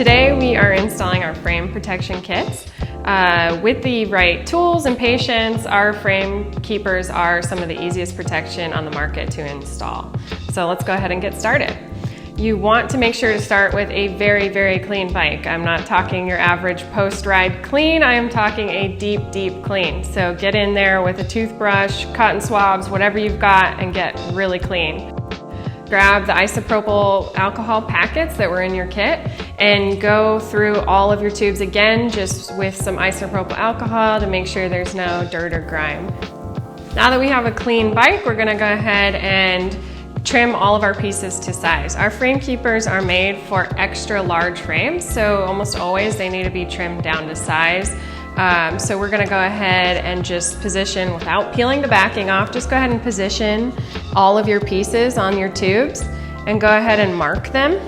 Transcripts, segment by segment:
Today we are installing our frame protection kits. With the right tools and patience, our frame keepers are some of the easiest protection on the market to install. So let's go ahead and get started. You want to make sure to start with a very, very clean bike. I'm not talking your average post-ride clean, I am talking a deep, deep clean. So get in there with a toothbrush, cotton swabs, whatever you've got, and get really clean. Grab the isopropyl alcohol packets that were in your kit and go through all of your tubes again, just with some isopropyl alcohol to make sure there's no dirt or grime. Now that we have a clean bike, we're gonna go ahead and trim all of our pieces to size. Our frame keepers are made for extra large frames, so almost always they need to be trimmed down to size. So we're gonna go ahead and just position, without peeling the backing off, just go ahead and position all of your pieces on your tubes and go ahead and mark them.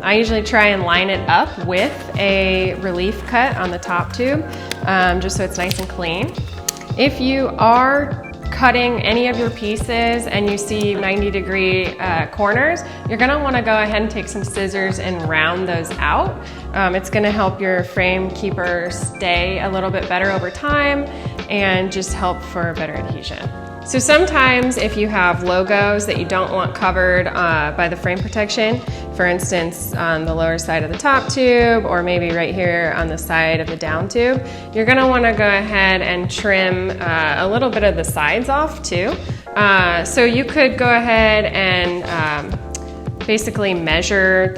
I usually try and line it up with a relief cut on the top tube, just so it's nice and clean. If you are cutting any of your pieces and you see 90-degree corners, you're gonna wanna go ahead and take some scissors and round those out. It's gonna help your frame keeper stay a little bit better over time and just help for better adhesion. So sometimes if you have logos that you don't want covered by the frame protection, for instance on the lower side of the top tube or maybe right here on the side of the down tube, you're going to want to go ahead and trim a little bit of the sides off too. So you could go ahead and basically measure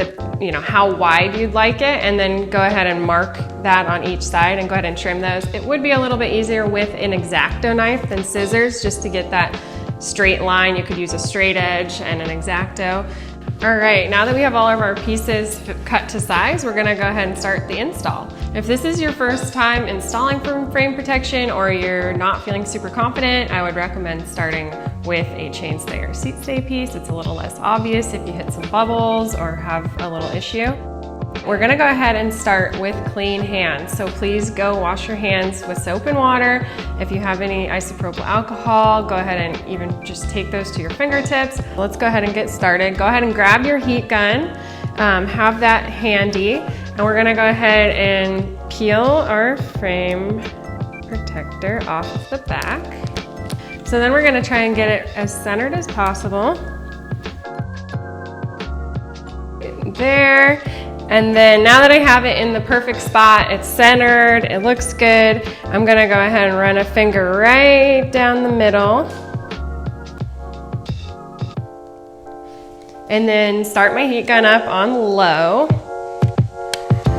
how wide you'd like it, and then go ahead and mark that on each side and go ahead and trim those. It would be a little bit easier with an X-Acto knife than scissors, just to get that straight line. You could use a straight edge and an X-Acto. All right, now that we have all of our pieces cut to size, we're gonna go ahead and start the install. If this is your first time installing frame protection or you're not feeling super confident, I would recommend starting with a chainstay or seat stay piece. It's a little less obvious if you hit some bubbles or have a little issue. We're gonna go ahead and start with clean hands. So please go wash your hands with soap and water. If you have any isopropyl alcohol, go ahead and even just take those to your fingertips. Let's go ahead and get started. Go ahead and grab your heat gun, have that handy, and we're gonna go ahead and peel our frame protector off the back. So then we're gonna try and get it as centered as possible. There. And then now that I have it in the perfect spot, it's centered, it looks good, I'm gonna go ahead and run a finger right down the middle. And then start my heat gun up on low.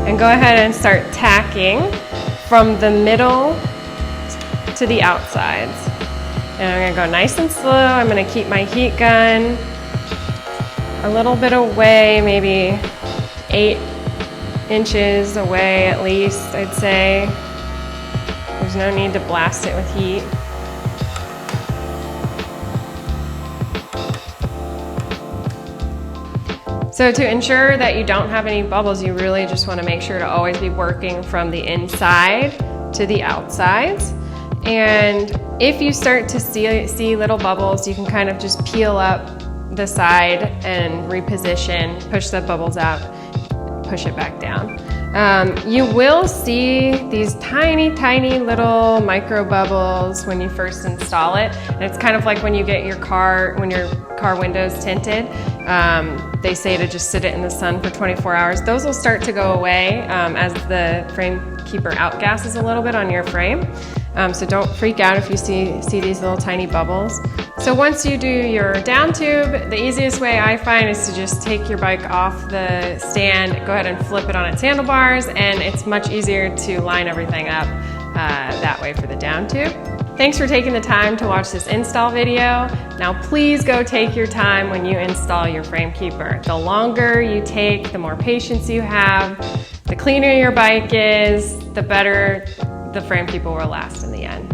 And go ahead and start tacking from the middle to the outsides. And I'm gonna go nice and slow. I'm gonna keep my heat gun a little bit away, maybe 8 inches away at least, I'd say. There's no need to blast it with heat. So to ensure that you don't have any bubbles, you really just want to make sure to always be working from the inside to the outsides. And if you start to see little bubbles, you can kind of just peel up the side and reposition, push the bubbles out, push it back down. You will see these tiny, tiny little micro bubbles when you first install it. And it's kind of like when you get your car, when your car window's tinted, they say to just sit it in the sun for 24 hours. Those will start to go away as the frame keeper outgasses a little bit on your frame. So don't freak out if you see these little tiny bubbles. So once you do your down tube, the easiest way I find is to just take your bike off the stand, go ahead and flip it on its handlebars, and it's much easier to line everything up that way for the down tube. Thanks for taking the time to watch this install video. Now please go take your time when you install your frame keeper. The longer you take, the more patience you have, the cleaner your bike is, the better the frame keeper will last in the end.